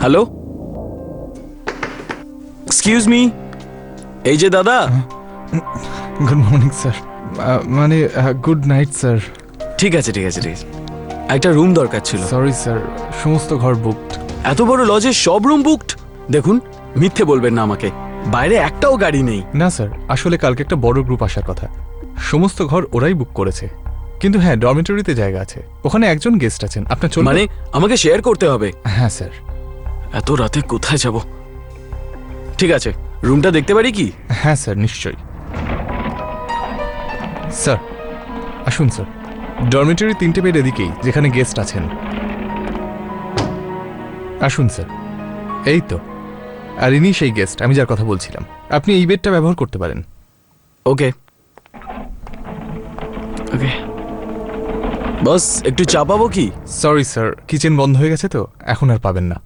Hello, excuse me, এই যে দাদা। গুড মর্নিং স্যার, মানে গুড নাইট স্যার। ঠিক আছে ঠিক আছে ঠিক আছে, একটা রুম দরকার ছিল। সরি স্যার, সমস্ত ঘর বুকড। এত বড় লজে সব রুম বুকড? দেখুন, মিথ্যে বলবেন না আমাকে, বাইরে একটাও গাড়ি নেই। না স্যার, আসলে কালকে একটা বড় গ্রুপ আসার কথা, সমস্ত ঘর ওরাই বুক করেছে। কিন্তু হ্যাঁ, ডরমিটরিতে জায়গা আছে, ওখানে একজন গেস্ট আছেন, আপনার চলবে? মানে আমাকে শেয়ার করতে হবে? হ্যাঁ স্যার। এত রাতে কোথায় যাব? ঠিক আছে, রুমটা দেখতে পারি কি? হ্যাঁ স্যার, নিশ্চয়ই। স্যার আসুন স্যার, ডরমিটরি 3টে বেড এদিকেই, যেখানে গেস্ট আছেন। আসুন স্যার, এই তো। আর ইনি সেই গেস্ট আমি যার কথা বলছিলাম। আপনি এই বেডটা ব্যবহার করতে পারেন। ওকে ওকে। বস, একটু চা পাবো কি? সরি স্যার, কিচেন বন্ধ হয়ে গেছে তো এখন আর পাবেন না।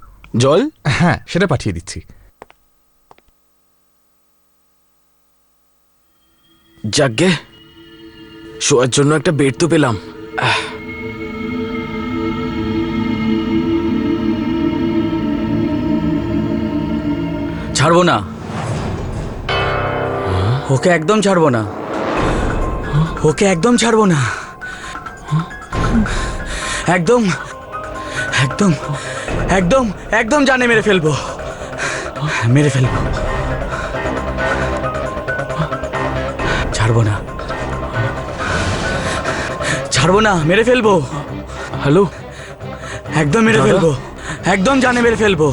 জল? হ্যাঁ, সেটা পাঠিয়ে দিচ্ছি। যাকগে, শোয়ার জন্য একটা বেড তো পেলাম। ছাড়বো না, ওকে একদম ছাড়বো না, ওকে একদম ছাড়বো না, একদম একদম একদম একদম জানে মেরে ফেলবো, মেরে ফেলবো, ছাড়বো না, ছাড়বো না, মেরে ফেলবো। হ্যালো, একদম মেরে ফেলবো, একদম জানে মেরে ফেলবো।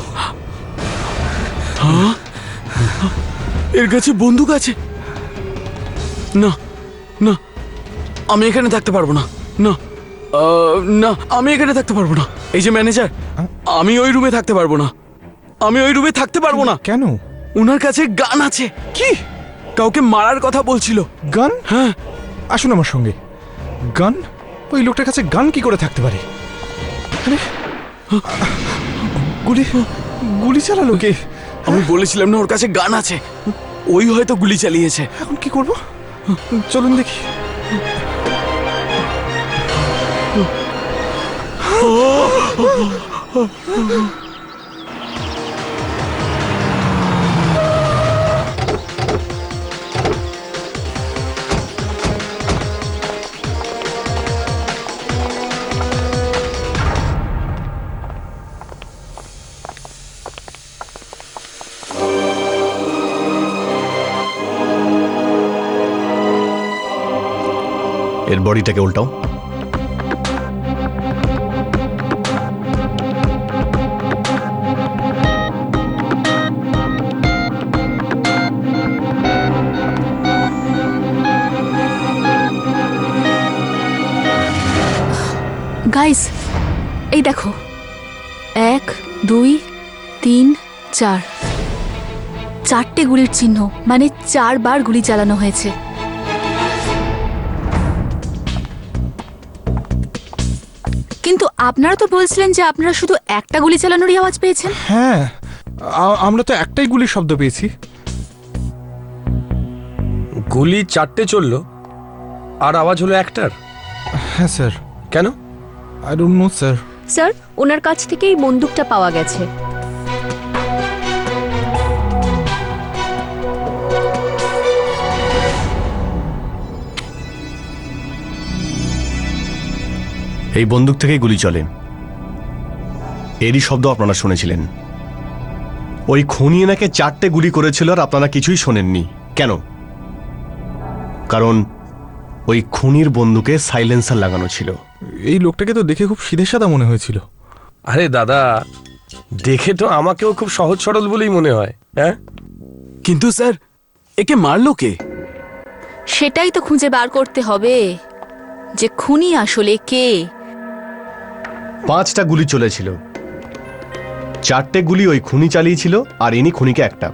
এর কাছে বন্দুক আছে? না না, আমি এখানে থাকতে পারবো না। না না, আমি এখানে থাকতে পারবো না। এই যে ম্যানেজার, আমি ওই রুমে থাকতে পারবো না, আমি ওই রুমে থাকতে পারবো না। কেন? ওনার কাছে গান আছে। কি? কাউকে মারার কথা বলছিল। গান? হ্যাঁ। আসুন আমার সঙ্গে। গান? ওই লোকটার কাছে গান কি করে থাকতে পারে? আরে, গুলি গুলি চালালো কে? আমি বলেছিলাম না ওর কাছে গান আছে, ওই হয়তো গুলি চালিয়েছে। এখন কি করব? চলুন দেখি। এর বডিটাকে উল্টাও। গাইস, এই দেখো, 1 2 3 4, 4টে গুলির চিহ্ন, মানে 4 বার গুলি চালানো হয়েছে। কিন্তু আপনারা তো বলছিলেন যে আপনারা শুধু একটা গুলি চালানোরই আওয়াজ পেয়েছেন। হ্যাঁ, আমরা তো একটাই গুলির শব্দ পেয়েছি। গুলি 4টে চললো আর আওয়াজ হলো একটার। হ্যাঁ স্যার। কেন? I don't know sir. Sir, ওনার কাছ থেকে এই বন্দুকটা পাওয়া গেছে। এই বন্দুক থেকেই গুলি চলে, এরই শব্দ আপনারা শুনেছিলেন। ওই খুনি এনাকে 4টে গুলি করেছিল আর আপনারা কিছুই শোনেননি। কেন? কারণ ওই খুনির বন্দুকে সাইলেন্সার লাগানো ছিল। এই লোকটাকে তো দেখে খুব সিধে সাদা মনে হয়েছিল। আরে দাদা, দেখে তো আমাকেও খুব সহজ সরল বলেই মনে হয়। হ্যাঁ, কিন্তু স্যার, একে মারলো কে? সেটাই তো খুঁজে বার করতে হবে যে খুনি আসলে কে। 5টা গুলি চলেছিল, 4টে গুলি ওই খুনি চালিয়েছিল আর ইনি খুনিকে একটা।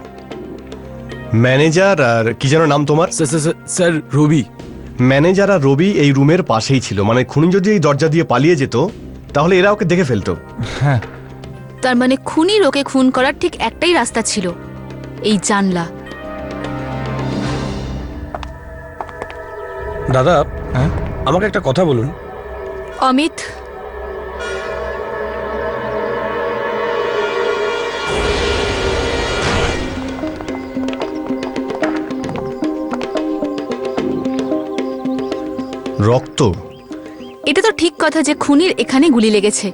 ম্যানেজার আর কি যেন নাম তোমার? স্যার রবি। ম্যানেজার আর রবি এই রুমের পাশেই ছিল, মানে খুনি যদি এই দরজা দিয়ে পালিয়ে যেত তাহলে এরা ওকে দেখে ফেলতো। হ্যাঁ, তার মানে খুনির ওকে খুন করার ঠিক একটাই রাস্তা ছিল, এই জানলা। দাদা হ্যাঁ, আমাকে একটা কথা বলুন। অমিত, রক্ত? এটা তো ঠিক কথা যে খুনির এখানে গুলি লেগেছে,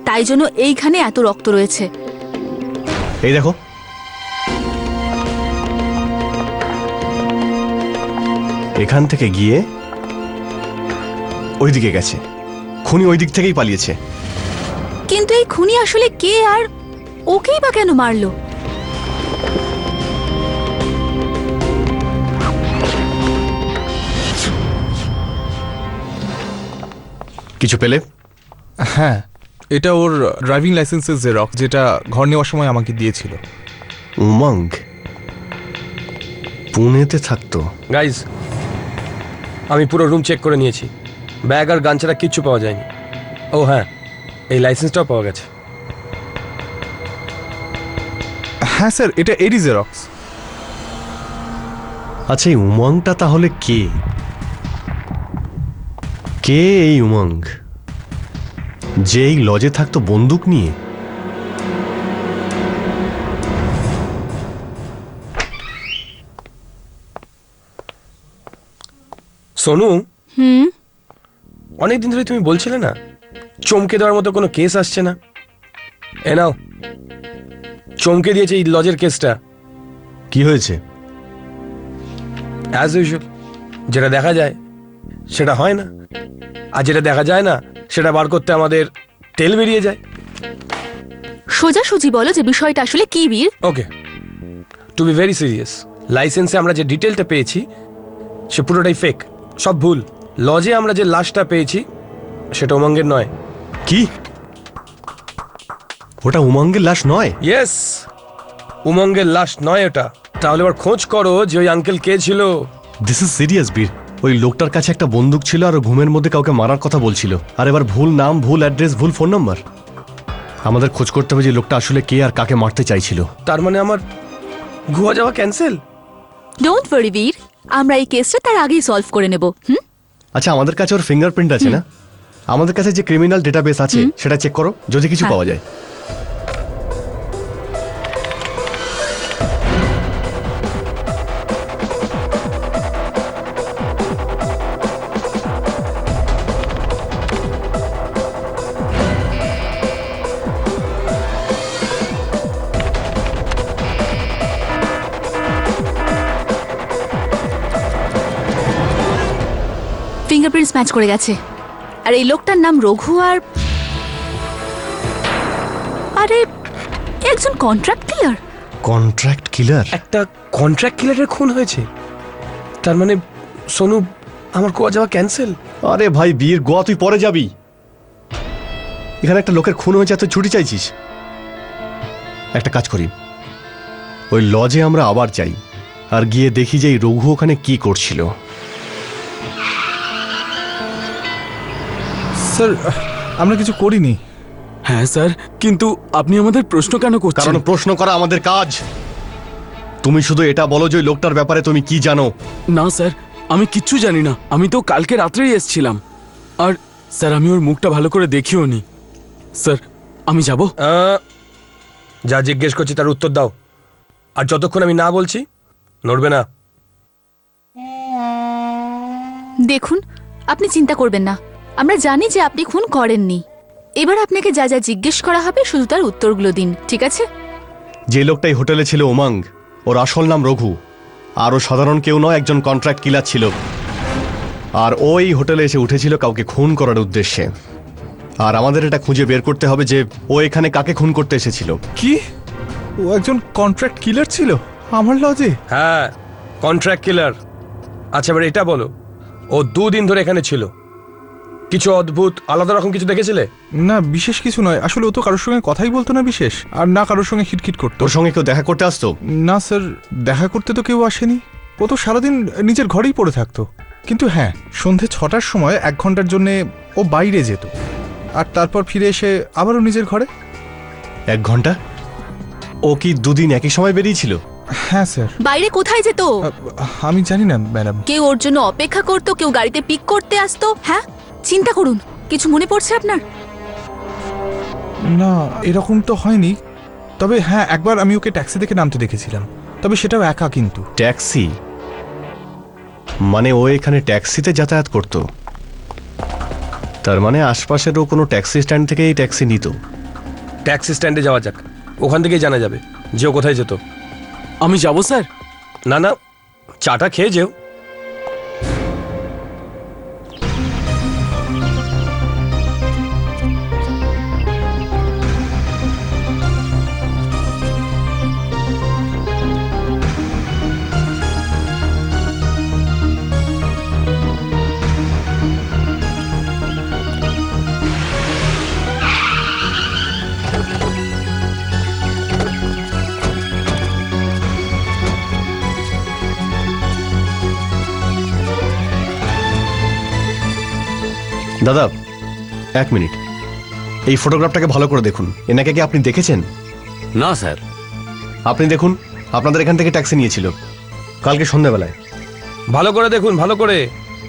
তাই জন্য এইখানে এত রক্ত রয়েছে। এই দেখো, এখান থেকে গিয়ে ওইদিকে গেছে। খুনি ওই দিক থেকেই পালিয়েছে। কিন্তু এই খুনি আসলে কে, আর ওকেই বা কেন মারলো? কিছু পেলে? হ্যাঁ, এটা ওর ড্রাইভিং লাইসেন্সের জেরক্স, যেটা ঘর নেওয়ার সময় আমাকে দিয়েছিল। উমঙ্গ পুনেতে থাকতো। গাইজ, আমি পুরো রুম চেক করে নিয়েছি, ব্যাগ আর গান ছাড়া কিচ্ছু পাওয়া যায়নি। ও হ্যাঁ, এই লাইসেন্সটাও পাওয়া গেছে। হ্যাঁ স্যার, এটা এরই জেরক্স। আচ্ছা, এই উমংটা তাহলে কে? কে এই উমং, যে এই লজে থাকতো বন্দুক নিয়ে? সোনু, অনেকদিন ধরে তুমি বলছিলে না চমকে দেওয়ার মতো কোনো কেস আসছে না? এ নাও, চমকে দিয়েছে এই লজের কেসটা। কি হয়েছে? অ্যাজ ইউজুয়াল, যেটা দেখা যায় সেটা হয় না, আর যেটা দেখা যায় না সেটা বার করতে আমাদের তেল বেরিয়ে যায়। সোজাসুজি বলো যে বিষয়টা আসলে কি, বীর? ওকে, টু বি ভেরি সিরিয়াস, লাইসেন্সে আমরা যে ডিটেলটা পেয়েছি সে পুরোটাই ফেক, সব ভুল। লজে আমরা যে লাশটা পেয়েছি সেটা উমঙ্গের নয়। কি? ওটা উমঙ্গের লাশ নয়? ইয়েস, উমঙ্গের লাশ নয় ওটা। তাহলে এবার খোঁজ করো যে ওই আঙ্কেল কে ছিল। দিস ইজ সিরিয়াস বীর। ওই লোকটার কাছে একটা বন্দুক ছিল আর ও ঘুমের মধ্যে কাউকে মারার কথা বলছিল, আর এবার ভুল নাম, ভুল অ্যাড্রেস, ভুল ফোন নাম্বার। আমাদের খোঁজ করতে হবে যে লোকটা আসলে কে আর কাকে মারতে চাইছিল। তার মানে আমার গোয়া যাওয়া ক্যান্সেল। ডোন্ট ওয়ারি বীর, আমরা এই কেসটা তার আগেই সলভ করে নেব। আচ্ছা, আমাদের কাছে ওর ফিঙ্গারপ্রিন্ট আছে না? আমাদের কাছে যে ক্রিমিনাল ডেটাবেস আছে সেটা চেক করো, যদি কিছু হ্যাঁ। পাওয়া যায়। ফিঙ্গারপ্রিন্টস ম্যাচ করে গেছে, আর এই লোকটার নাম রঘু, আর আরে একজন কন্ট্রাক্ট কিলার। কন্ট্রাক্ট কিলার? একটা কন্ট্রাক্ট কিলারের খুন হয়েছে, তার মানে সোনু আমার গোয়া যাওয়া ক্যান্সেল। আরে ভাই বীর, গোয়া তুই পরে যাবি। এখানে একটা লোকের খুন হয়েছে, তুই ছুটি চাইছিস? একটা কাজ করি, ওই লজে আমরা আবার যাই আর গিয়ে দেখি যে এই রঘু ওখানে কি করছিল। স্যার, আমরা কিছু করিনি। হ্যাঁ স্যার, কিন্তু আপনি আমাদের প্রশ্ন কেন করছেন? কারণ প্রশ্ন করা আমাদের কাজ। তুমি শুধু এটা বলো যে ওই লোকটার ব্যাপারে তুমি কি জানো। না স্যার, আমি কিচ্ছু জানি না। আমি তো কালকে রাত্রেই এসেছিলাম, আর স্যার আমি ওর মুখটা ভালো করে দেখিও নি। স্যার আমি যাব? যা জিজ্ঞেস করছি তার উত্তর দাও, আর যতক্ষণ আমি না বলছি নড়বে না। দেখুন, আপনি চিন্তা করবেন না, আমরা জানি যে আপনি খুন করেননি। এবার আপনাকে যা যা জিজ্ঞেস করা হবে শুধু তার উত্তরগুলো দিন, ঠিক আছে? যে লোকটাই হোটেলে ছিল উমং, ওর আসল নাম রঘু, আর ও সাধারণ কেউ নয়, একজন কন্ট্রাক্ট কিলার ছিল। আর ওই হোটেলে এসে উঠেছিল কাউকে খুন করার উদ্দেশ্যে। আর আমাদের এটা খুঁজে বের করতে হবে যে ও এখানে কাকে খুন করতে এসেছিল। কি? ও একজন কন্ট্রাক্ট কিলার ছিল আমার লজে? হ্যাঁ, কন্ট্রাক্ট কিলার। আচ্ছা, এবার এটা বলো, ও 2 দিন ধরে এখানে ছিল, কিছু অদ্ভুত আলাদা রকম কিছু দেখেছিলে? না, বিশেষ কিছু নয়। আসলে ও তো কারোর সঙ্গে কথাই বলতো না বিশেষ, আর না কারোর সঙ্গে খিটখিট করতো। তোর সঙ্গে কেউ দেখা করতে আসতো? না স্যার, দেখা করতে তো কেউ আসেনি। ও তো সারাদিন নিজের ঘরেই পড়ে থাকতো। কিন্তু হ্যাঁ, সন্ধে 6টার সময় 1 ঘন্টার জন্যে ও বাইরে যেত, আর তারপর ফিরে এসে আবারও নিজের ঘরে। 1 ঘন্টা? ও কি 2 দিন একই সময় বেরিয়েছিল? হ্যাঁ স্যার। বাইরে কোথায় যেত? আমি জানি না ম্যাডাম। কেউ ওর জন্য অপেক্ষা করতো, কেউ গাড়িতে পিক করতে আসতো। হ্যাঁ, চিন্তা করুন, কিছু মনে পড়ছে আপনার? না, এরকম তো হয়নি। তবে হ্যাঁ, একবার আমি ওকে ট্যাক্সি থেকে নামতে দেখেছিলাম, তবে সেটাও একা। কিন্তু ট্যাক্সি? মানে ও এখানে ট্যাক্সিতে যাতায়াত করতো? তার মানে আশপাশেরও কোনো ট্যাক্সি স্ট্যান্ড থেকে এই ট্যাক্সি নিত। ট্যাক্সি স্ট্যান্ডে যাওয়া যাক, ওখান থেকেই জানা যাবে যে ও কোথায় যেত। আমি যাব স্যার? না না, চাটা খেয়ে যেও। দাদা, এক মিনিট, এই ফটোগ্রাফটাকে ভালো করে দেখুন। এনাকে কি আপনি দেখেছেন? না স্যার। আপনি দেখুন, আপনাদের এখান থেকে ট্যাক্সি নিয়েছিল কালকে সন্ধ্যাবেলায়। ভালো করে দেখুন, ভালো করে।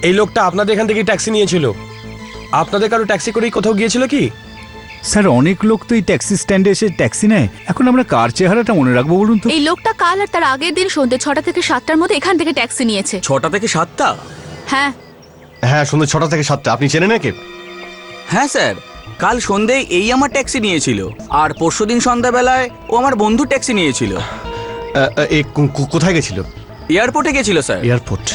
এই লোকটা আপনাদের এখান থেকেই ট্যাক্সি নিয়েছিল। আপনাদের কারো ট্যাক্সি করেই কোথাও গিয়েছিল কি? স্যার, অনেক লোক তো এই ট্যাক্সি স্ট্যান্ডে এসে ট্যাক্সি নেয়। এখন আমরা কার চেহারাটা মনে রাখবো বলুন তো? এই লোকটা কাল আর তার আগের দিন সন্ধ্যে 6টা থেকে 7টার মধ্যে এখান থেকে ট্যাক্সি নিয়েছে। 6টা থেকে 7টা? হ্যাঁ। হ্যাঁ, সন্ধ্যে 6টা থেকে 7টা। আপনি চেনেন নাকি? হ্যাঁ স্যার, কাল সন্ধ্যেয় এই আমার ট্যাক্সি নিয়েছিল, আর পরশুদিন সন্ধ্যাবেলায় ও আমার বন্ধু ট্যাক্সি নিয়েছিল। কোথায় গেছিল? এয়ারপোর্টে গেছিল স্যার। এয়ারপোর্ট?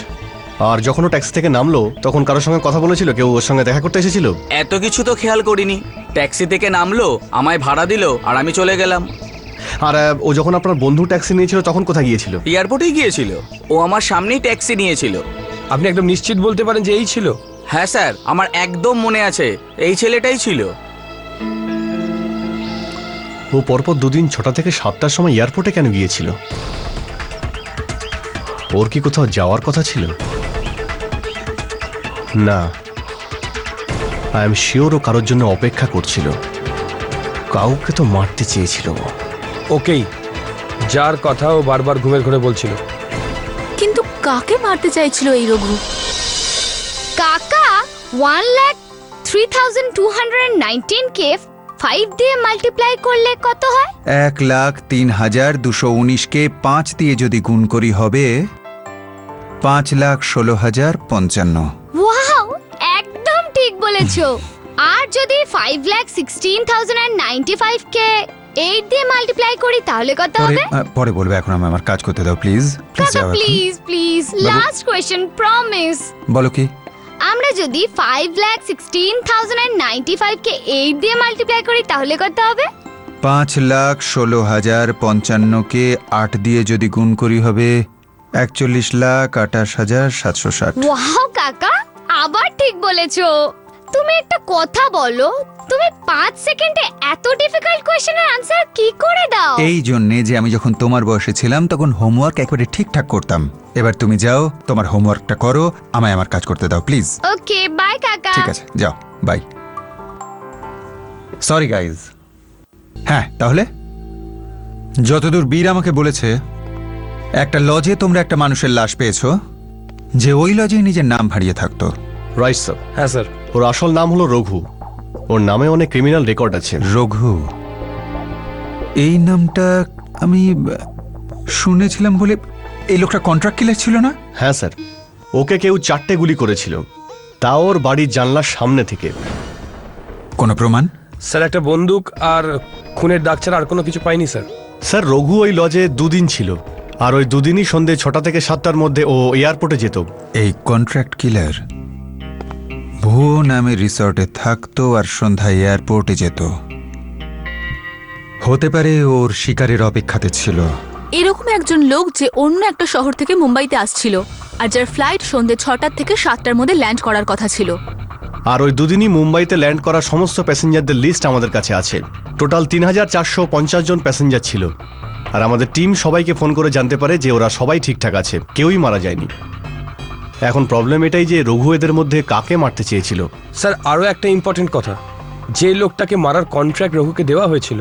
আর যখন ও ট্যাক্সি থেকে নামলো তখন কারোর সঙ্গে কথা বলেছিল? কেউ ওর সঙ্গে দেখা করতে এসেছিল? এত কিছু তো খেয়াল করিনি। ট্যাক্সি থেকে নামলো, আমায় ভাড়া দিল, আর আমি চলে গেলাম। আর ও যখন আপনার বন্ধু ট্যাক্সি নিয়েছিল তখন কোথায় গিয়েছিল? এয়ারপোর্টেই গিয়েছিল। ও আমার সামনেই ট্যাক্সি নিয়েছিল। আপনি একদম নিশ্চিত বলতে পারেন যে এই ছিল? হ্যাঁ স্যার, আমার একদম মনে আছে, এই ছেলেটাই ছিল। ও পরপর দুদিন 6টা থেকে 7টার সময় এয়ারপোর্টে কেন গিয়েছিল? ওর কি কোথাও যাওয়ার কথা ছিল? না, আই এম শিওর ও কারোর জন্য অপেক্ষা করছিল। কাউকে তো মারতে চেয়েছিল ও। ওকেই, যার কথা ও বারবার ঘুমের ঘরে বলছিল। কিন্তু কাকে মারতে চাইছিল এই রঘু? কাকা 1,03,219কে 5 দিয়ে মাল্টিপ্লাই করলে কত হয়? 1,03,219কে 5 দিয়ে যদি গুণ করি হবে 5,16,055। ওয়াও, একদম ঠিক বলেছো। আর যদি 5,16,095কে 8 দিয়ে মাল্টিপ্লাই করি তাহলে কত হবে? পরে বলবে, এখন আমি আমার কাজ করতে দাও প্লিজ। কাকা please please, last question, promise. বলো কি? আমরা যদি 5,16,095কে 8 দিয়ে মাল্টিপ্লাই করি তাহলে কত হবে? 5,16,055কে 8 দিয়ে যদি গুণ করি হবে 41,28,760। ওয়াও কাকা, আবার ঠিক বলেছো। তুমি একটা কথা বলো, তুমি 5 সেকেন্ডে এত ডিফিকাল্ট কোয়েশ্চেনের আনসার কি করে দাও? এই জন্যে যে আমি যখন তোমার বয়সে ছিলাম তখন হোমওয়ার্ক একেবারে ঠিকঠাক করতাম। এবার তুমি যাও, তোমার হোমওয়ার্কটা করো, আমায় আমার কাজ করতে দাও প্লিজ। ওকে, বাই কাকা। ঠিক আছে, যাও, বাই। Sorry guys. হ্যাঁ, তাহলে যতদূর বীর আমাকে বলেছে, একটা লজে তোমরা একটা মানুষের লাশ পেয়েছো যে ওই লজেই নিজের নাম হারিয়ে থাকতো। Right sir. হ্যাঁ স্যার। ওর আসল নাম হলো রঘু। ওর নামে অনেক ক্রিমিনাল রেকর্ড আছে। রঘু, এই নামটা আমি শুনেছিলাম বলে। এই লোকটা কন্ট্রাক্ট কিলার ছিল না? হ্যাঁ স্যার, ওকে কেউ 4টে গুলি করেছিল, তাও ওর বাড়ির জানলার সামনে থেকে। কোনো প্রমাণ? স্যার, একটা বন্দুক আর খুনের দাগ ছাড়া আর কোনো কিছু পাইনি স্যার। স্যার, রঘু ওই লজে 2 দিন ছিল, আর ওই 2 দিনই সন্ধ্যে 6টা থেকে 7টার মধ্যে ও এয়ারপোর্টে যেত। এই কন্ট্রাক্ট কিলার ভুয়ো নামে রিসর্টে থাকতো আর সন্ধ্যায় এয়ারপোর্টে যেত। হতে পারে ওর শিকারের অপেক্ষাতে ছিল। এরকম একজন লোক যে অন্য একটা শহর থেকে মুম্বাইতে আসছিল, আর যার ফ্লাইট সন্ধ্যে 6টা থেকে 7টার মধ্যে ল্যান্ড করার কথা ছিল। আর ওই 2 দিনই মুম্বাইতে ল্যান্ড করা সমস্ত প্যাসেঞ্জারদের লিস্ট আমাদের কাছে আছে। টোটাল 3,450 জন প্যাসেঞ্জার ছিল, আর আমাদের টিম সবাইকে ফোন করে জানতে পারে যে ওরা সবাই ঠিকঠাক আছে, কেউই মারা যায়নি। এখন প্রবলেম এটাই যে রঘু এদের মধ্যে কাকে মারতে চেয়েছিল। স্যার, আরও একটা ইম্পর্টেন্ট কথা, যে লোকটাকে মারার কন্ট্রাক্ট রঘুকে দেওয়া হয়েছিল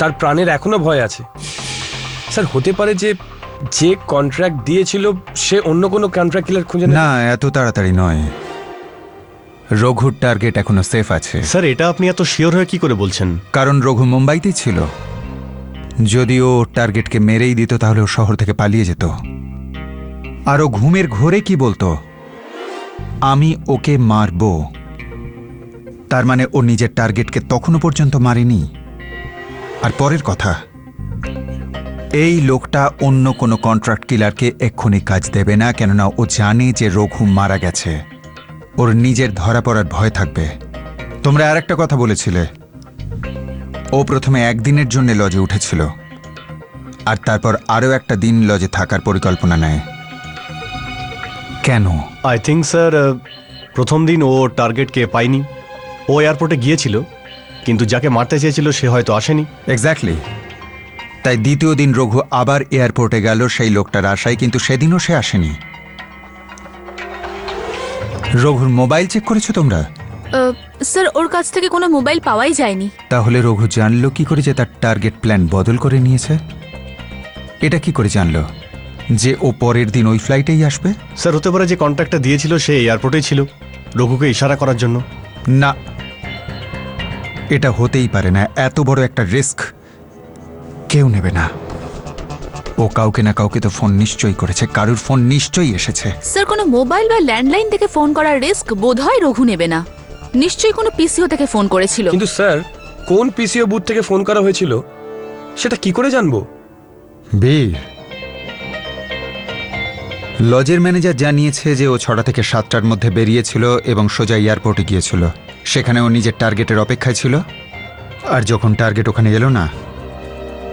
তার প্রাণের এখনো ভয় আছে। স্যার, হতে পারে যে যে কন্ট্রাক্ট দিয়েছিল সে অন্য কোনো কন্ট্রাক্ট কিলার খুঁজে না, এত তাড়াতাড়ি নয়। রঘুর টার্গেট এখনো সেফ আছে। স্যার, এটা আপনি এত শিওর হয়ে কি করে বলছেন? কারণ রঘু মুম্বাইতেই ছিল। যদি ও টার্গেটকে মেরেই দিত তাহলে ও শহর থেকে পালিয়ে যেত। আর ও ঘুমের ঘোরে কি বলতো, আমি ওকে মারবো। তার মানে ও নিজের টার্গেটকে তখনও পর্যন্ত মারেনি। আর পরের কথা, এই লোকটা অন্য কোনো কন্ট্রাক্ট কিলারকে এক্ষুনি কাজ দেবে না, কেননা ও জানে যে রঘু মারা গেছে। ওর নিজের ধরা পড়ার ভয় থাকবে। তোমরা আর একটা কথা বলেছিলে, ও প্রথমে একদিনের জন্য লজে উঠেছিল, আর তারপর আরও একটা দিন লজে থাকার পরিকল্পনা নেয়। কেন? আই থিঙ্ক স্যার প্রথম দিন ও টার্গেটকে পায়নি। ও এয়ারপোর্টে গিয়েছিল, কিন্তু যাকে মারতে চেয়েছিল সে হয়তো আসেনি। এক্স্যাক্টলি। তাই দ্বিতীয় দিন রঘু আবার এয়ারপোর্টে গেল সেই লোকটার আশায়, কিন্তু সেদিনও সে আসেনি। রঘুর মোবাইল চেক করেছো তোমরা? স্যার ওর কাছ থেকে কোনো মোবাইল পাওয়াই যায়নি। তাহলে রঘু জানলো কি করে যে তার টার্গেট প্ল্যান বদল করে নিয়েছে? এটা কি করে জানলো যে ও পরের দিন ওই ফ্লাইটেই আসবে? স্যার হতে পারে যে কন্ট্রাক্টটা দিয়েছিল সে এয়ারপোর্টেই ছিল, রঘুকে ইশারা করার জন্য। না, এটা হতেই পারে না। এত বড় একটা রিস্ক কেউ নেবে না। ও কাউকে না কাউকে তো ফোন নিশ্চয়ই করেছে, কারুর ফোন নিশ্চয়ই এসেছে। স্যার কোনো মোবাইল বা ল্যান্ডলাইন থেকে ফোন করার রিস্ক বোধহয় রঘু নেবে না। নিশ্চয়ই কোনো পিসিও থেকে ফোন করেছিল। কিন্তু স্যার কোন পিসিও বুথ থেকে ফোন করা হয়েছিল সেটা কি করে জানবো? বীর, লজের ম্যানেজার জানিয়েছে যে ও 6টা থেকে 7টার মধ্যে বেরিয়েছিল এবং সোজা এয়ারপোর্টে গিয়েছিল। সেখানে ও নিজের টার্গেটের অপেক্ষায় ছিল। আর যখন টার্গেট ওখানে এলো না,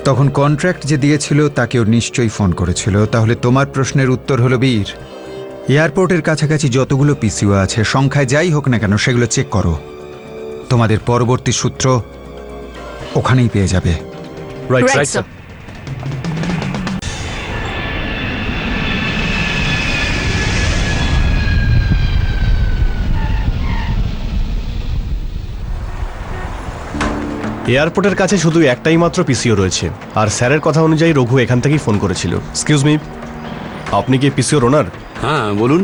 তখন কন্ট্রাক্ট যে দিয়েছিল তাকে ও নিশ্চয়ই ফোন করেছিল। তাহলে তোমার প্রশ্নের উত্তর হলো বীর, এয়ারপোর্টের কাছাকাছি যতগুলো পিসিও আছে, সংখ্যায় যাই হোক না কেন, সেগুলো চেক করো। তোমাদের পরবর্তী সূত্র ওখানেই পেয়ে যাবে। Right Right, right sir. Sir. এয়ারপোর্টের কাছে শুধু একটাই মাত্র পিসিও রয়েছে, আর স্যারের কথা অনুযায়ী রঘু এখান থেকেই ফোন করেছিল। এক্সকিউজ মি, আপনি কি পিসিওর ওনার? হ্যাঁ বলুন।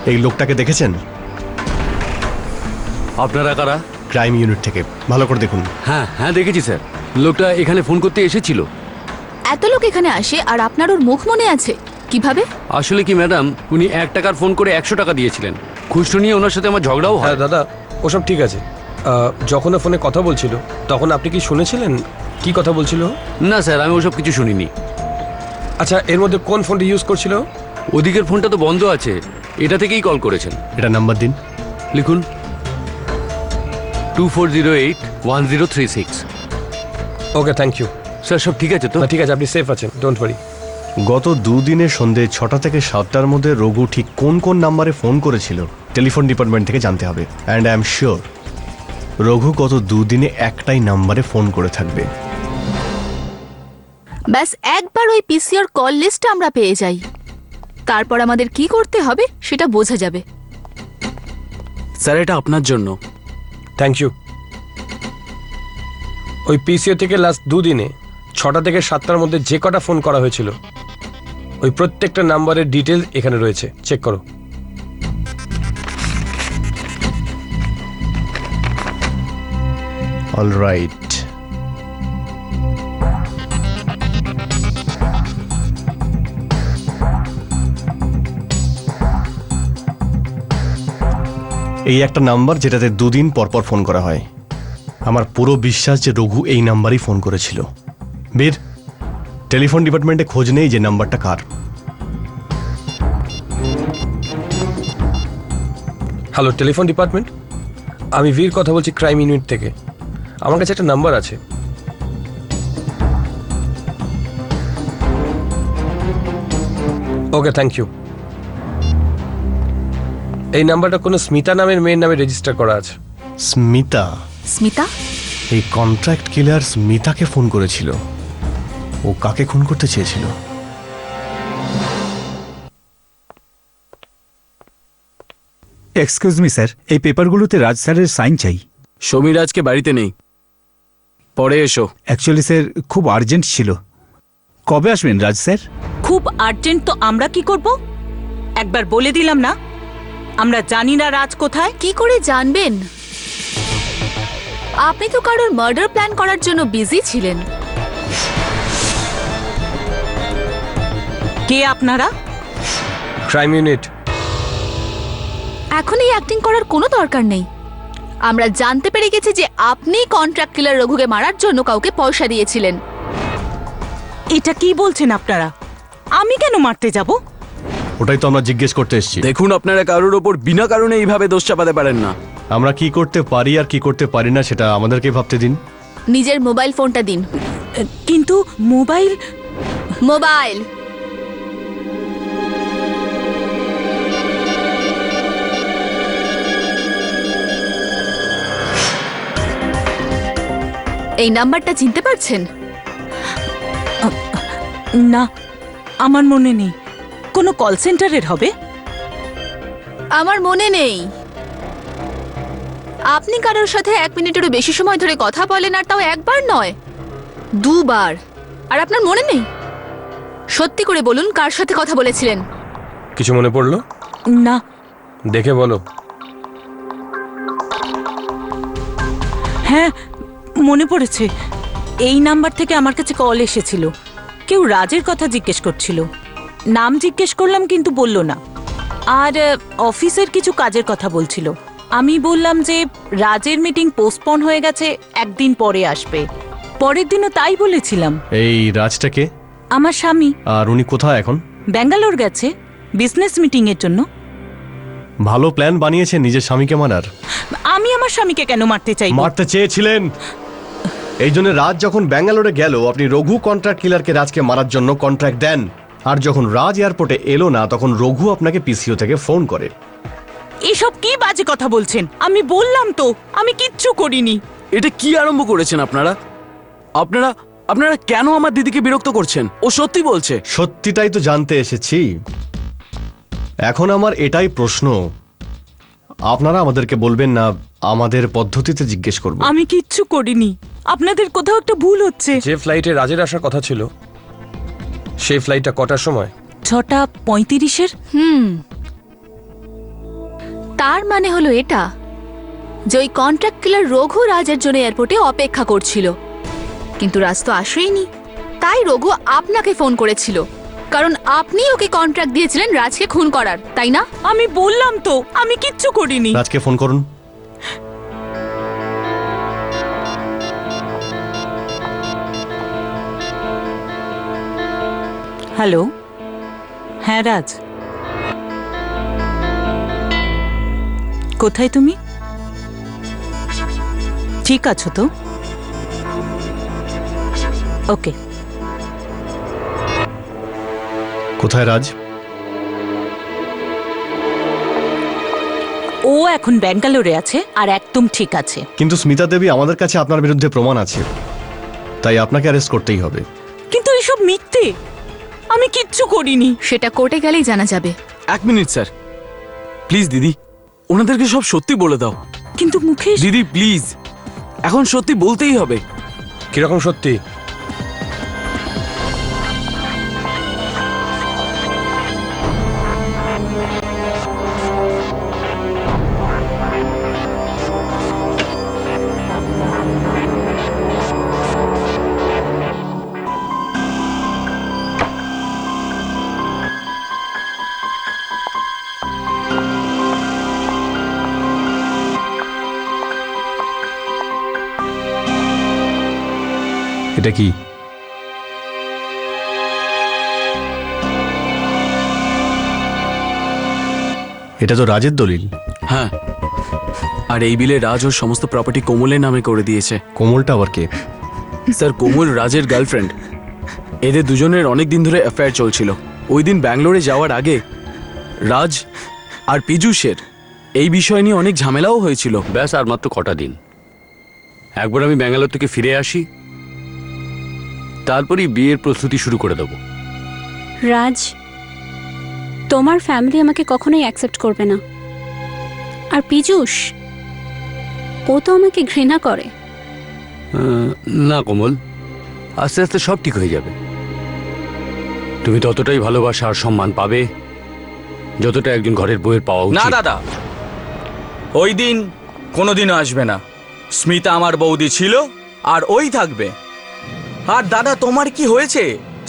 এই লোকটাকে দেখেছেন? আপনারা কারা? ক্রাইম ইউনিট থেকে। ভালো করে দেখুন। হ্যাঁ হ্যাঁ দেখেছি স্যার। লোকটা এখানে ফোন করতে এসেছিল। এত লোক এখানে আসে আর আপনার ওর মুখ মনে আছে কিভাবে? আসলে কি ম্যাডাম, উনি 1 টাকার ফোন করে 100 টাকা দিয়েছিলেন। খুচরো নিয়ে ওনার সাথে আমার ঝগড়াও হয়। হ্যাঁ দাদা, ওসব ঠিক আছে। যখন ও ফোনে কথা বলছিল তখন আপনি কি শুনেছিলেন কি কথা বলছিল? না স্যার, আমি ওসব কিছু শুনিনি। আচ্ছা, এর মধ্যে কোন ফোনটা ইউজ করছিল? ওদিকের ফোনটা তো বন্ধ আছে, এটা থেকেই কল করেছেন। এটা নাম্বার দিন। লিখুন 24081036। ওকে, থ্যাংক ইউ স্যার সব ঠিক আছে তো? ঠিক আছে, আপনি সেফ আছেন, ডোন্ট ওয়ারি। গত দুদিনের সন্ধে 6টা থেকে 7টার মধ্যে রঘু ঠিক কোন কোন নাম্বারে ফোন করেছিল টেলিফোন ডিপার্টমেন্ট থেকে জানতে হবে। And I am sure Raghu গত দুদিনে একটাই নাম্বারে ফোন করে থাকবে। ব্যাস একবার ওই পিসিওর কল লিস্টটা আমরা পেয়ে যাই, তারপর আমাদের কি করতে হবে সেটা বোঝা যাবে। স্যার এটা আপনার জন্য। Thank you. ওই পিসিও থেকে লাস্ট দুদিনে 6টা থেকে 7টার মধ্যে যে কটা ফোন করা হয়েছিল, ওই প্রত্যেকটা নাম্বারের ডিটেল এখানে রয়েছে, চেক করো। অলরাইট, এই একটা নাম্বার যেটাতে দুদিন পরপর ফোন করা হয়। আমার পুরো বিশ্বাস যে রঘু এই নাম্বারই ফোন করেছিল। বীর, টেলিফোন ডিপার্টমেন্টে খোঁজ নেই যে নাম্বারটা কার। হ্যালো টেলিফোন ডিপার্টমেন্ট, আমি বীর কথা বলছি ক্রাইম ইউনিট থেকে। আমার কাছে একটা নাম্বার আছে। ওকে, থ্যাংক ইউ। এই নাম্বারটা কোনো স্মিতা নামের মেয়ের নামে রেজিস্টার করা আছে। স্মিতা? স্মিতা? এই কন্ট্রাক্ট কিলার স্মিতাকে ফোন করেছিল। ও কাকে খুন করতে চেয়েছিল? এক্সকিউজ মি স্যার, এই পেপারগুলোতে রাজ স্যারের সাইন চাই। সমীর আজকে বাড়িতে নেই, পরে এসো। অ্যাকচুয়ালি স্যার খুব আর্জেন্ট ছিল। কবে আসবেন রাজ স্যার? খুব আর্জেন্ট তো আমরা কি করব? একবার বলে দিলাম না, আমরা জানি না রাজ কোথায়। কি করে জানবেন? আপনি তো কারোর মার্ডার প্ল্যান করার জন্য বিজি ছিলেন। কে আপনারা? Crime unit. এখন এই অ্যাক্টিং করার কোনো দরকার নেই। আমরা জানতে পেরে গেছি যে আপনি কন্ট্রাক্ট কিলার রঘুকে মারার জন্য কাউকে পয়সা দিয়েছিলেন। এটা কি বলছেন আপনারা? আমি কেন মারতে যাব? ওটাই তো আমরা জিজ্ঞেস করতে এসেছি। দেখুন, আপনারা কারোর ওপর বিনা কারণে এইভাবে দোষ চাপাতে পারেন না। আমরা কি করতে পারি আর কি করতে পারি না সেটা আমাদেরকে ভাবতে দিন। নিজের মোবাইল ফোনটা দিন। কিন্তু মোবাইল মোবাইল এই নাম্বারটা চিনতে পারছেন? না, আমার মনে নেই। কোনো কল সেন্টারের হবে? আমার মনে নেই। আপনি কারোর সাথে 1 মিনিটেরও বেশি সময় ধরে কথা বলেন, আর তাও একবার নয়, 2 বার। আর আপনার মনে নেই? সত্যি করে বলুন, কার সাথে কথা বলেছিলেন? কিছু মনে পড়লো? না। দেখে বলো। হ্যাঁ, মনে পড়েছে। এই নাম্বার থেকে আমার কাছে কল এসেছিল। কেউ রাজের কথা জিজ্ঞেস করছিল। নাম জিজ্ঞেস করলাম কিন্তু বলল না। আর অফিসের কিছু কাজের কথা বলছিল। আমি বললাম যে রাজের মিটিং পোস্টপন হয়ে গেছে, একদিন পরে আসবে। পরের দিনও তাই বলেছিলাম। এই রাজটাকে? আমার স্বামী। আর উনি কোথায় এখন? ব্যাঙ্গালোর গেছে বিজনেস মিটিং এর জন্য। ভালো প্ল্যান বানিয়েছে নিজের স্বামীকে মারার। আমি আমার স্বামীকে কেন মারতে চাই? মারতে চেয়েছিলেন। এই জন্য রাজ যখন ব্যাঙ্গালোরে গেল, আপনি রঘু কন্ট্রাক্ট কিলারকে রাজকে মারার জন্য কন্ট্রাক্ট দেন। আর যখন রাজ এয়ারপোর্টে এলো না, তখন রঘু আপনাকে পিসিও থেকে ফোন করে। এসব কি বাজে কথা বলছেন? আমি বললাম তো আমি কিচ্ছু করিনি। এটা কি আরম্ভ করেছেন আপনারা? আপনারা আপনারা কেন আমার দিদিকে বিরক্ত করছেন? ও সত্যি বলছে। সত্যিটাই তো জানতে এসেছি। এখন আমার এটাই প্রশ্ন, আপনারা আমাদেরকে বলবেন না, আমাদের পদ্ধতিতে জিজ্ঞেস করব। আমি কিচ্ছু করিনি। আপনাদের কোথাও একটা ভুল হচ্ছে। যে ফ্লাইটে রাজের আসার কথা ছিল, সেই ফ্লাইটটা কটার সময়? 6:35। তার মানে হলো এটা যে ওই কন্ট্রাক্ট কিলার রঘু রাজের জন্য এয়ারপোর্টে অপেক্ষা করছিল, কিন্তু রাজ তো আসেইনি। তাই রঘু আপনাকে ফোন করেছিল, কারণ আপনি ওকে কন্ট্রাক্ট দিয়েছিলেন রাজকে খুন করার, তাই না? আমি বললাম তো আমি কিচ্ছু করিনি। রাজকে ফোন করুন। হ্যালো। হ্যাঁ রাজ, কোথায় তুমি? ঠিক আছো তো? ওকে। কোথায় রাজ? ও এখন ব্যাঙ্গালোরে আছে আর একদম ঠিক আছে। কিন্তু স্মিতা দেবী, আমাদের কাছে আপনার বিরুদ্ধে প্রমাণ আছে, তাই আপনাকে অ্যারেস্ট করতেই হবে। কিন্তু এসব মিথ্যে, আমি কিচ্ছু করিনি। সেটা কোর্টে গেলেই জানা যাবে। 1 মিনিট স্যার, প্লিজ দিদি, ওনাদেরকে সব সত্যি বলে দাও। কিন্তু মুখে দিদি প্লিজ, এখন সত্যি বলতেই হবে। কিরকম সত্যি? এটা কি? এটা তো রাজের দলিল। হ্যাঁ, আর এই বিলে রাজ ওর সমস্ত প্রপার্টি কোমলের নামে করে দিয়েছে। কোমলটা আবার কে? স্যার, কোমল রাজের গার্লফ্রেন্ড। এদের দুজনের অনেক দিন ধরে অ্যাফেয়ার চলছিল। ওই দিন ব্যাঙ্গালোরে যাওয়ার আগে রাজ আর পীযূষের এই বিষয় নিয়ে অনেক ঝামেলাও হয়েছিল। ব্যাস, আর মাত্র কটা দিন। একবার আমি ব্যাঙ্গালোর থেকে ফিরে আসি, তারপরই বিয়ের প্রস্তুতি শুরু করে দেব। রাজ, তোমার ফ্যামিলি আমাকে কখনোই অ্যাকসেপ্ট করবে না। আর পীযূষ, ও তো আমাকে ঘৃণা করে। না কোমল, আস্তে আস্তে সব ঠিক হয়ে যাবে। তুমি ততটাই ভালোবাসা আর সম্মান পাবে যতটা একজন ঘরের বউয়ের পাওয়া না উচিত। দাদা, ওই দিন কোনোদিনও আসবে না। স্মিতা আমার বৌদি ছিল আর ওই থাকবে। আর দাদা, তোমার কি হয়েছে?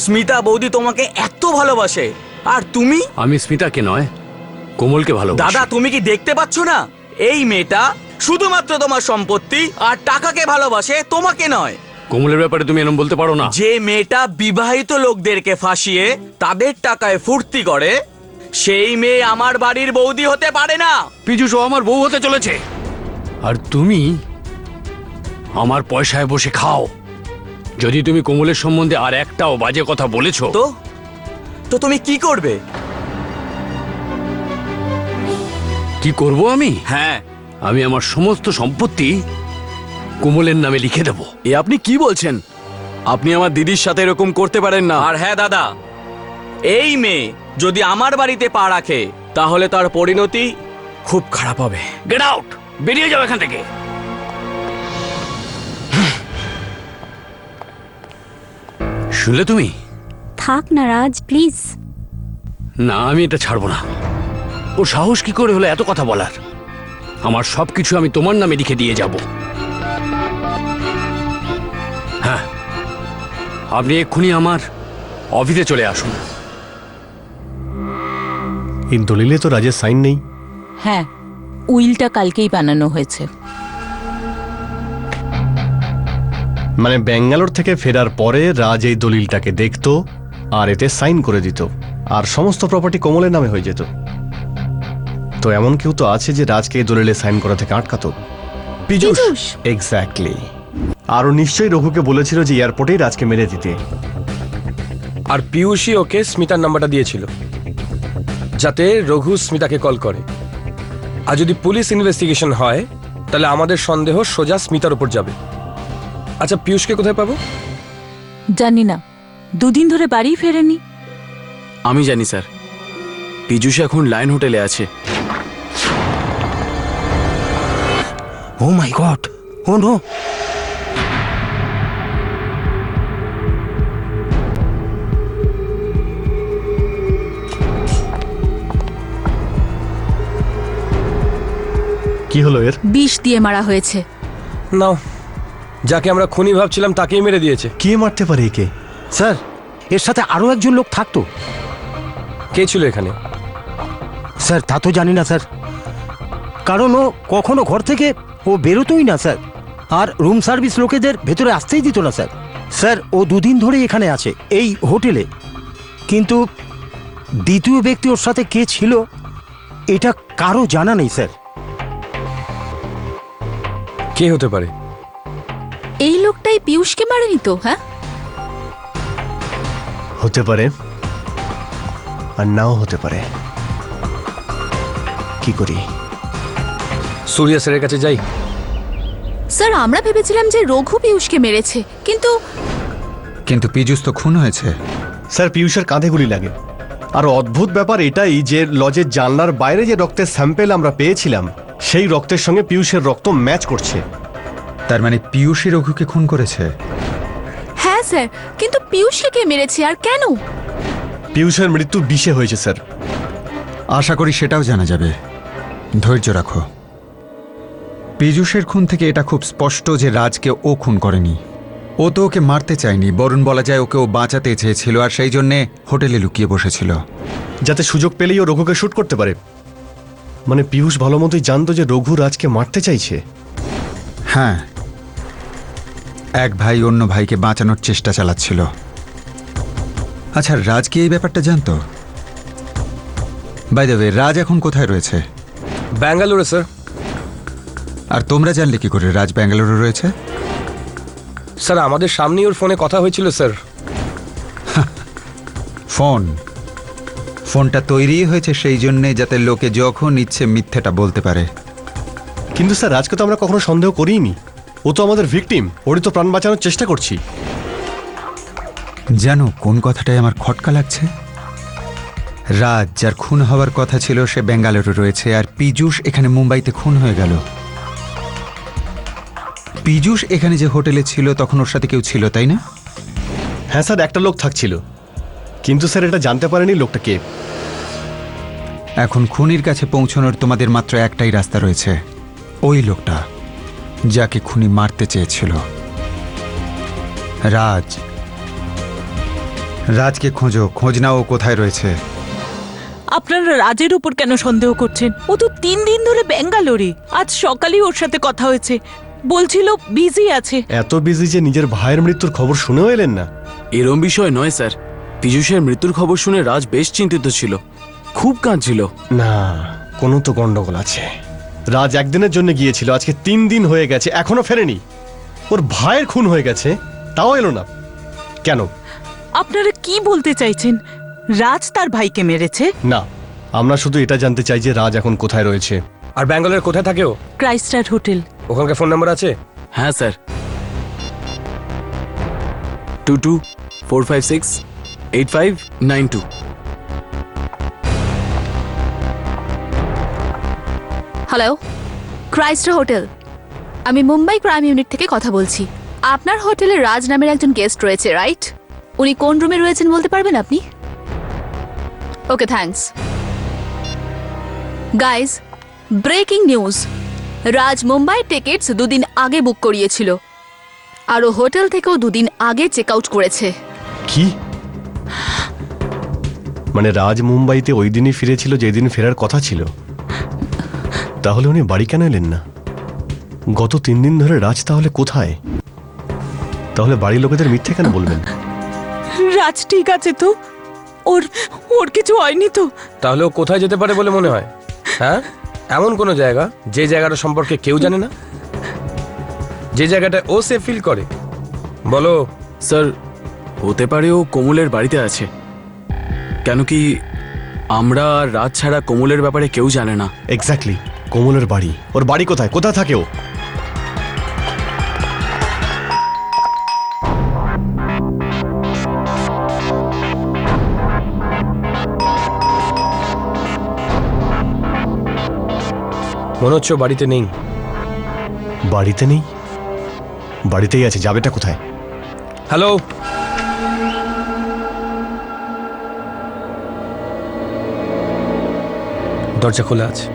স্মিতা বৌদি তোমাকে এত ভালোবাসে, আর তুমি? আমি স্মিতাকে নয়, কোমলকে ভালো দাদা তুমি কি দেখতে পাচ্ছ না এই মেয়েটা শুধুমাত্র তোমার সম্পত্তি আর টাকাকে ভালোবাসে, তোমাকে নয়। কোমলের ব্যাপারে তুমি এরকম বলতে পারো না। যে মেয়েটা বিবাহিত লোকদেরকে ফাঁসিয়ে তাদের টাকায় ফুর্তি করে, সেই মেয়ে আমার বাড়ির বৌদি হতে পারে না। পীযূষ ও আমার বউ হতে চলেছে, আর তুমি আমার পয়সায় বসে খাও। যদি তুমি কোমলের সম্বন্ধে আর একটাও বাজে কথা বলেছো তো তুমি কি করবে? কি করব আমি? হ্যাঁ, আমি আমার সমস্ত সম্পত্তি কোমলের নামে লিখে দেব। এ আপনি কি বলছেন? আপনি আমার দিদির সাথে এরকম করতে পারেন না। আর হ্যাঁ দাদা, এই মেয়ে যদি আমার বাড়িতে পা রাখে তাহলে তার পরিণতি খুব খারাপ হবে। গেট আউট, বেরিয়ে যাও এখান থেকে। শুনলে তুমি? থাক না রাজ, প্লিজ। না, আমি এটা ছাড়বো না। ও সাহস কি করে হলো এত কথা বলার? আমার সবকিছু আমি তোমার নামে লিখে দিয়ে যাব। হ্যাঁ, আপনি এক্ষুনি আমার অফিসে চলে আসুন। এই দলিলে তো রাজের সাইন নেই। হ্যাঁ, উইলটা কালকেই বানানো হয়েছে। মানে ব্যাঙ্গালোর থেকে ফেরার পরে রাজ এই দলিলটাকে দেখতো আর এতে সাইন করে দিত, আর সমস্ত প্রপার্টি কোমলের নামে হয়ে যেত। তো এমন কেউ তো আছে যে রাজকে এই দলিলে সাইন করা থেকে আটকাতো। পীযূষ। এক্স্যাক্টলি। আরও নিশ্চয়ই রঘুকে বলেছিল যে এয়ারপোর্টেই রাজকে মেরে দিতে। আর পীয়ূষই ওকে স্মিতার নাম্বারটা দিয়েছিল, যাতে রঘু স্মিতাকে কল করে। আর যদি পুলিশ ইনভেস্টিগেশন হয় তাহলে আমাদের সন্দেহ সোজা স্মিতার উপর যাবে। আচ্ছা, পীয়ূষকে কোথায় পাবো? জানি না, দুদিন ধরে বাড়ি ফেরেনি। আমি জানি স্যার, পীযূষ এখন লায়ন হোটেলে আছে। ও মাই গড, ও নো। কি হলো এর? বিষ দিয়ে মারা হয়েছে। নাও, যাকে আমরা খুনি ভাবছিলাম তাকেই মেরে দিয়েছে। কে মারতে পারে একে? স্যার, এর সাথে আরো একজন লোক থাকতো। কে ছিল এখানে? স্যার তা তো জানি না স্যার, কারণ ও কখনো ঘর থেকে বেরোতোই না স্যার, আর রুম সার্ভিস লোকেদের ভেতরে আসতেই দিত না স্যার। স্যার ও দুদিন ধরে এখানে আছে এই হোটেলে, কিন্তু দ্বিতীয় ব্যক্তি ওর সাথে কে ছিল এটা কারো জানা নেই স্যার। কে হতে পারে? এই লোকটাই পীযূষকে মারেনি তো? হ্যাঁ, হতে পারে, আর নাও হতে পারে। কি করি? সূর্য স্যারের কাছে যাই। স্যার আমরা ভেবেছিলাম যে রঘু পীযূষকে মেরেছে, কিন্তু কিন্তু পীযূষ তো খুন হয়েছে। স্যার, পীয়ূষের কাঁধে গুলি লাগে। আর অদ্ভুত ব্যাপার এটাই যে লজের জানলার বাইরে যে রক্তের স্যাম্পেল আমরা পেয়েছিলাম, সেই রক্তের সঙ্গে পীয়ূষের রক্ত ম্যাচ করছে। তার মানে পীযূষই রঘুকে খুন করেছে। হ্যাঁ স্যার, কিন্তু পীযূষকে কে মেরেছে আর কেন? পীয়ূষের মৃত্যু বিষে হয়েছে স্যার। আশা করি সেটাও জানা যাবে। ধৈর্য রাখো। পীযূষের খুন থেকে এটা খুব স্পষ্ট যে রাজকে ও খুন করেনি। ও তো ওকে মারতে চায়নি, বরং বলা যায় ওকে ও বাঁচাতে চেয়েছিল, আর সেই জন্যে হোটেলে লুকিয়ে বসেছিল, যাতে সুযোগ পেলেই ও রঘুকে শ্যুট করতে পারে। মানে পীয়ূষ ভালো মতোই জানতো যে রঘু রাজকে মারতে চাইছে। হ্যাঁ, এক ভাই অন্য ভাইকে বাঁচানোর চেষ্টা চালাচ্ছিল। আচ্ছা, রাজ কি এই ব্যাপারটা জানতো? বাই দ্য ওয়ে, রাজ এখন কোথায় রয়েছে? ব্যাঙ্গালোরে স্যার। আর তোমরা জানলে কি করে রাজ ব্যাঙ্গালোরে রয়েছে? স্যার আমাদের সামনেই ওর ফোনে কথা হয়েছিল স্যার। ফোনটা তৈরি হয়েছে সেই জন্যে যাতে লোকে যখন ইচ্ছে মিথ্যেটা বলতে পারে। কিন্তু স্যার, রাজকে তো আমরা কখনো সন্দেহ করিনি। ও তো আমাদের ভিকটিম, ওরই তো প্রাণ বাঁচানোর চেষ্টা করছি। জানো কোন কথাটাই আমার খটকা লাগছে? রাজ যার খুন হওয়ার কথা ছিল সে বেঙ্গালুরু রয়েছে, আর পীযূষ এখানে মুম্বাইতে খুন হয়ে গেল। পীযূষ এখানে যে হোটেলে ছিল তখন ওর সাথে কেউ ছিল, তাই না? হ্যাঁ স্যার, একটা লোক থাকছিল, কিন্তু স্যার এটা জানতে পারেনি লোকটা কে। এখন খুনির কাছে পৌঁছানোর তোমাদের মাত্র একটাই রাস্তা রয়েছে, ওই লোকটা যাকে খুনি মারতে চেয়েছিল। রাজকে খোঁজো, খোঁজ নাও ও কোথায় রয়েছে। আপনারা রাজের উপর কেন সন্দেহ করছেন? ও তো 3 দিন ধরে ব্যাঙ্গালোরে। আজ সকালেই ওর সাথে কথা হয়েছে, বলছিল বিজি আছে। এত বিজি যে নিজের ভাইয়ের মৃত্যুর খবর শুনেও এলেন না? এরম বিষয় নয় স্যার, পীযূষের মৃত্যুর খবর শুনে রাজ বেশ চিন্তিত ছিল, খুব কাঁদছিল। না, কোনো তো গন্ডগোল আছে। রাজ একদিনের জন্য গিয়েছিল, আজকে 3 দিন হয়ে গেছে, এখনো ফেরেনি। ওর ভাইয়ের খুন হয়ে গেছে, তাও এলো না কেন? আপনারা কি বলতে চাইছেন? রাজ তার ভাইকে মেরেছে? না, আমরা শুধু এটা জানতে চাই যে রাজ এখন কোথায় রয়েছে। আর ব্যাঙ্গালোরের কোথায় থাকে ও? ক্রাইস্টার হোটেল। ওখানকার ফোন নাম্বার আছে? হ্যাঁ স্যার, 22456859 হ্যালো, ক্রাইস্টার হোটেল। আমি মুম্বাই ক্রাইম ইউনিট থেকে কথা বলছি। আপনার হোটেলে রাজ নামের একজন গেস্ট রয়েছে, রাইট? উনি কোন রুমে রয়েছেন বলতে পারবেন আপনি? ওকে, থ্যাঙ্কস। গাইজ, ব্রেকিং নিউজ, রাজ মুম্বাই টিকিটস 2 দিন আগে বুক করিয়েছিল, আর ও হোটেল থেকেও 2 দিন আগে চেক আউট করেছে। কি মানে রাজ মুম্বাইতে ওই দিনই ফিরেছিল যেদিন ফেরার কথা ছিল? তাহলে উনি বাড়ি কেন এলেন না? গত 3 দিন ধরে রাজ তাহলে কোথায়? তাহলে বাড়ির লোকেদের মিথ্যে কেন বলবেন? রাজ ঠিক আছে তো? ওর ওর কিছু হয়নি তো? তাহলে ও কোথায় যেতে পারে বলে মনে হয়? হ্যাঁ, এমন কোনো জায়গা যে জায়গাটা সম্পর্কে কেউ জানে না, যে জায়গাটা ও সেফ ফিল করে? বলো। স্যার, হতে পারে ও কোমলের বাড়িতে আছে। কেন কি আমরা আর রাজ ছাড়া কোমলের ব্যাপারে কেউ জানে না। এক্স্যাক্টলি, কোমলের বাড়ি। ওর বাড়ি কোথায়? কোথায় থাকে ও? মনে হচ্ছে ও বাড়িতে নেই। বাড়িতে নেই? বাড়িতেই আছে, যাবেটা কোথায়? হ্যালো, দরজা খোলা আছে।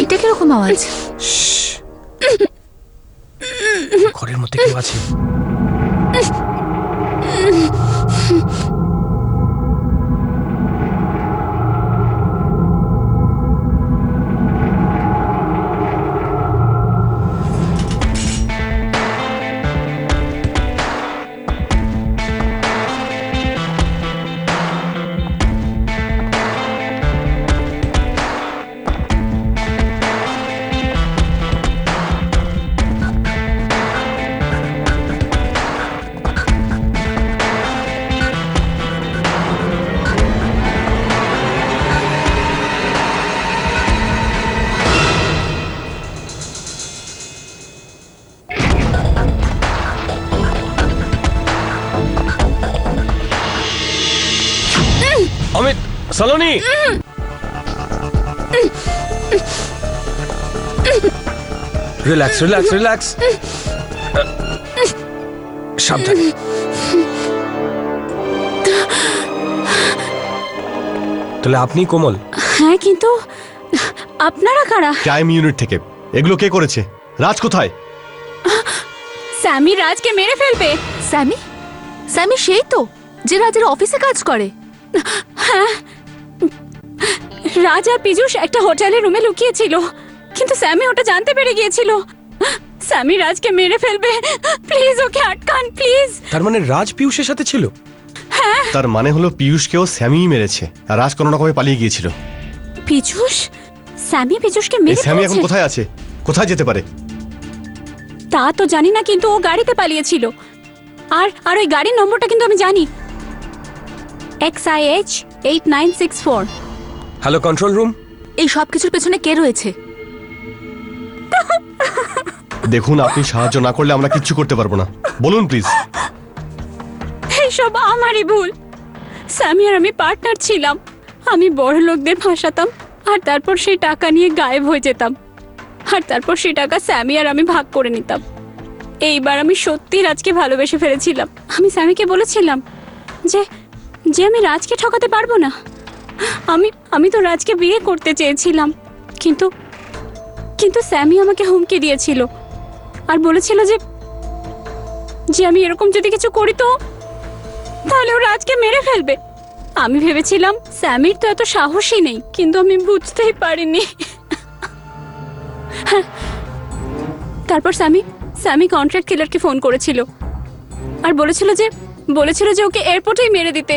এটা কিরকম আওয়াজ? ঘরের মধ্যে কেউ আছে। Amit, Saloni, relax relax relax, সাবধানে। তাহলে আপনি কোমল? হ্যাঁ, কিন্তু আপনারা কারা? ক্রাইম ইউনিট থেকে। এগুলো কে করেছে? রাজ কোথায়? স্যামি রাজকে মেরে ফেলবে। স্যামি? স্যামি সেই তো যে রাজের অফিসে কাজ করে। হ্যাঁ, রাজ আর পীযূষ একটা হোটেলের রুমে লুকিয়েছিল, কিন্তু স্যামি ওটা জানতে পেরে গিয়েছিল। স্যামি রাজকে মেরে ফেলবে, প্লিজ ওকে আটকান, প্লিজ। তার মানে রাজ পীযূষের সাথে ছিল? তার মানে হলো পীযূষকেও স্যামিই মেরেছে, আর রাজ কোনো রকমে পালিয়ে গিয়েছিল। পীযূষ? স্যামি পীযূষকে এই মেরে স্যামি এখন ফেলেছে? কোথায় আছে? কোথায় যেতে পারে? তা তো জানি না, কিন্তু ও গাড়িতে পালিয়েছিল। আর ওই গাড়ির নম্বরটা কিন্তু আমি জানি, XIH 8964। Hello, control room. এই সব কিছুর পেছনে কে রয়েছে? দেখুন, আপনি সাহায্য না করলে আমরা কিচ্ছু করতে পারবো না। বলুন প্লিজ। এইসব আমারই ভুল। স্যামি আর আমি পার্টনার ছিলাম। আমি বড় লোকদের ফাঁসাতাম, আর তারপর সেই টাকা নিয়ে গায়েব হয়ে যেতাম, আর তারপর সেই টাকা স্যামি আর আমি ভাগ করে নিতাম। এইবার আমি সত্যি রাজকে ভালোবেসে ফেলেছিলাম। আমি স্যামিকে বলেছিলাম যে যে আমি রাজকে ঠকাতে পারবো না। আমি তো রাজকে বিয়ে করতে চেয়েছিলাম, কিন্তু কিন্তু স্যামি আমাকে হুমকি দিয়েছিল আর বলেছিল যে আমি এরকম যদি কিছু করি তো তাহলে ও রাজকে মেরে ফেলবে। আমি ভেবেছিলাম স্যামির তো এত সাহসই নেই, কিন্তু আমি বুঝতেই পারিনি। তারপর স্যামি কন্ট্রাক্ট কিলারকে ফোন করেছিল আর বলেছিল যে ওকে এয়ারপোর্টেই মেরে দিতে।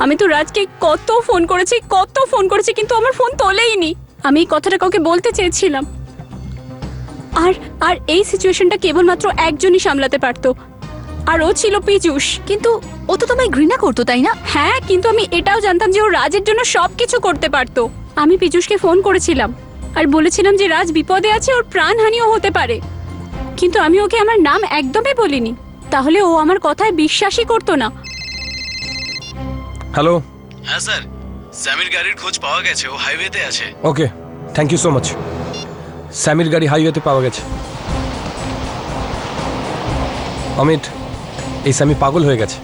আমি তো রাজকে কত ফোন করেছি কিন্তু আমার ফোন তোলেইনি। আমি এই কথাটা কাউকে বলতে চেয়েছিলাম, আর এই সিচুয়েশনটা কেবলমাত্র একজনই সামলাতে পারতো, আর ও ছিল পীযূষ। কিন্তু ও তো তোমায় ঘৃণা করতো, তাই না? হ্যাঁ, কিন্তু আমি এটাও জানতাম যে ও রাজের জন্য সবকিছু করতে পারতো। আমি পীযূষকে ফোন করেছিলাম আর বলেছিলাম যে রাজ বিপদে আছে, ওর প্রাণহানিও হতে পারে, কিন্তু আমি ওকে আমার নাম একদমই বলিনি। তাহলে ও আমার কথায় বিশ্বাসই করতো না। হ্যালো। হ্যাঁ স্যার, স্যামির গাড়ির খোঁজ পাওয়া গেছে, ও হাইওয়েতে আছে। ওকে, থ্যাংক ইউ সো মাচ। স্যামির গাড়ি হাইওয়েতে পাওয়া গেছে। অমিত, এই স্যামি পাগল হয়ে গেছে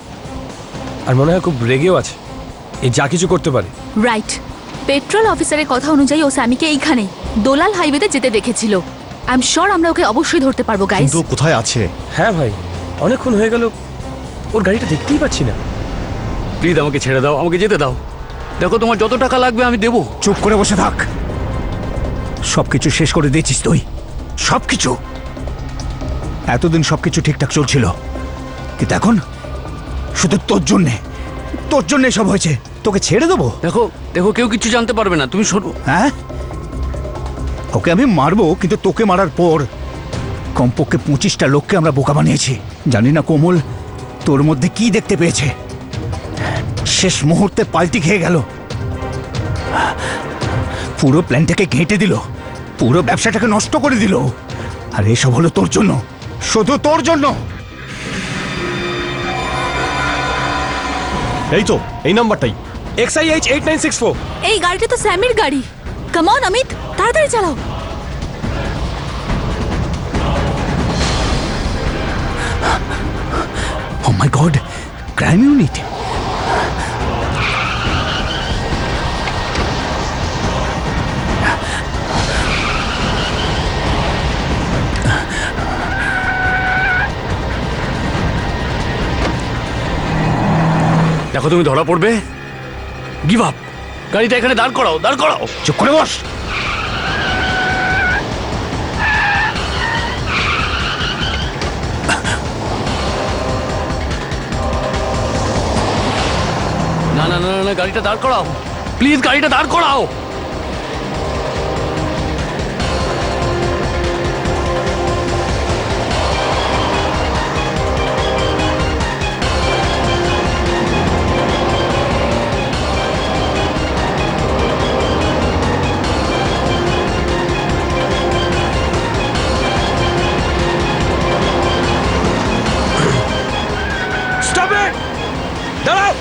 আর মনে হয় খুব রেগেও আছে। এই যা কিছু করতে পারে। রাইট। পেট্রোল অফিসারের কথা অনুযায়ী ও স্যামিকে এইখানে দোলাল হাইওয়েতে যেতে দেখেছিল। আই এম শিওর আমরা ওকে অবশ্যই ধরতে পারবো গাইস। কিন্তু কোথায় আছে? হ্যাঁ ভাই, অনেকক্ষণ হয়ে গেল, ওর গাড়িটা দেখতেই পাচ্ছি না। প্লিজ আমাকে ছেড়ে দাও, আমাকে যেতে দাও। দেখো তোমার যত টাকা লাগবে আমি দেবো। চুপ করে বসে থাক। সবকিছু শেষ করে দিয়েছিস তুই, সবকিছু। এতদিন সবকিছু ঠিকঠাক চলছিল, কিন্তু এখন শুধু তোর জন্যে সব হয়েছে। তোকে ছেড়ে দেবো? দেখো দেখো, কেউ কিছু জানতে পারবে না, তুমি সরো। হ্যাঁ, ওকে আমি মারবো, কিন্তু তোকে মারার পর কমপক্ষে 25টা লোককে আমরা বোকা বানিয়েছি। জানি না কোমল তোর মধ্যে কি দেখতে পেয়েছে, শেষ মুহূর্তে পাল্টি খেয়ে গেল, পুরো প্ল্যানটাকে ঘেঁটে দিল, পুরো ব্যবসাটাকে নষ্ট করে দিল। আর এসব হলো তোর জন্য, শুধু তোর জন্য। এই তো, এই নাম্বারটাই। XIH 8964। এই গাড়িটা তো স্যামির গাড়ি। কাম অন অমিত, তাড়াতাড়ি চালাও। ও মাই গড, ক্রাইম ইউনিট। দেখো তুমি ধরা পড়বে। গিভ আপ, গাড়িটা এখানে দাঁড় করাও, দাঁড় করাও। চুপ করে বস। না না না না, গাড়িটা দাঁড় করাও, প্লিজ গাড়িটা দাঁড় করাও। Stop it! দাঁড়াও!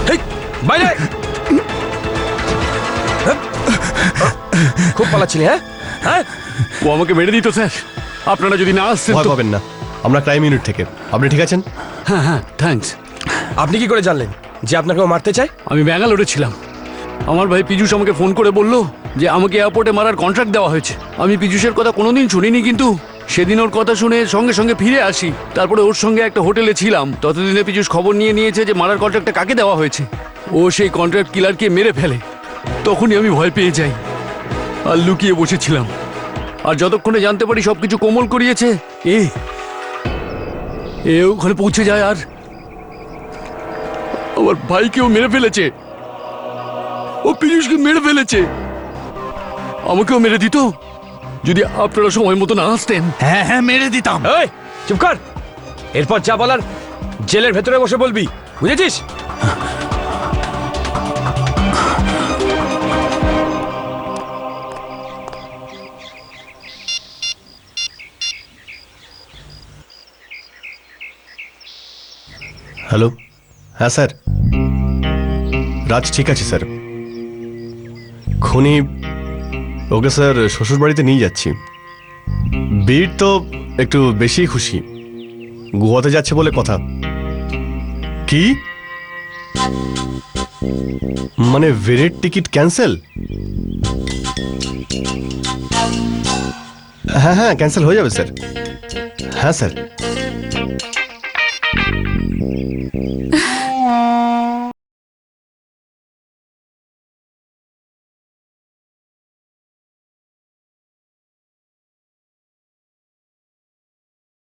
হেই, বাইরে! খুব পালাচ্ছিলি, হ্যাঁ হ্যাঁ? ও আমাকে মেরে দিত স্যার, আপনারা যদি না আসতেন ভয় তো। পাবেন না, আমরা ক্রাইম ইউনিট থেকে। আপনি ঠিক আছেন? হ্যাঁ হ্যাঁ, থ্যাঙ্কস। আপনি কি করে জানলেন যে আপনাকে ও মারতে চায়? আমি ব্যাঙ্গালোরে ছিলাম, আমার ভাই পীযূষ আমাকে ফোন করে বলল যে আমাকে এয়ারপোর্টে মারার কন্ট্রাক্ট দেওয়া হয়েছে। আমি পীযূষের কথা কোনোদিন শুনিনি, কিন্তু সেদিন ওর কথা শুনে সঙ্গে সঙ্গে ফিরে আসি। তারপরে ওর সঙ্গে একটা হোটেলে ছিলাম, ততদিনে পীযূষ খবর নিয়ে নিয়েছে যে মারার কন্ট্রাক্টটা কাকে দেওয়া হয়েছে। ও সেই কন্ট্রাক্ট কিলারকে মেরে ফেলে। তখনই আমি ভয় পেয়ে যাই আর লুকিয়ে বসেছিলাম। আর যতক্ষণে জানতে পারি সবকিছু কোমল করিয়েছে, এ ওখানে পৌঁছে যায় আর আমার ভাইকেও মেরে ফেলেছে। ও পীযূষকে মেরে ফেলেছে, আমাকেও মেরে দিত যদি আপনারা সময় মতো না আসতেন। হ্যাঁ হ্যাঁ, মেরে দিতাম। এই চুপ কর, এরপর যা বলার জেলের ভেতরে বসে বলবি, বুঝেছিস? হ্যালো। হ্যাঁ স্যার, রাজ ঠিক আছে স্যার। খুনি ওকে স্যার শ্বশুর বাড়িতে নিয়ে যাচ্ছি। বীর তো একটু বেশি খুশি, গোয়াতে যাচ্ছে বলে কথা। কি মানে বীরের টিকিট ক্যান্সেল? হ্যাঁ হ্যাঁ, ক্যান্সেল হয়ে যাবে স্যার। হ্যাঁ স্যার।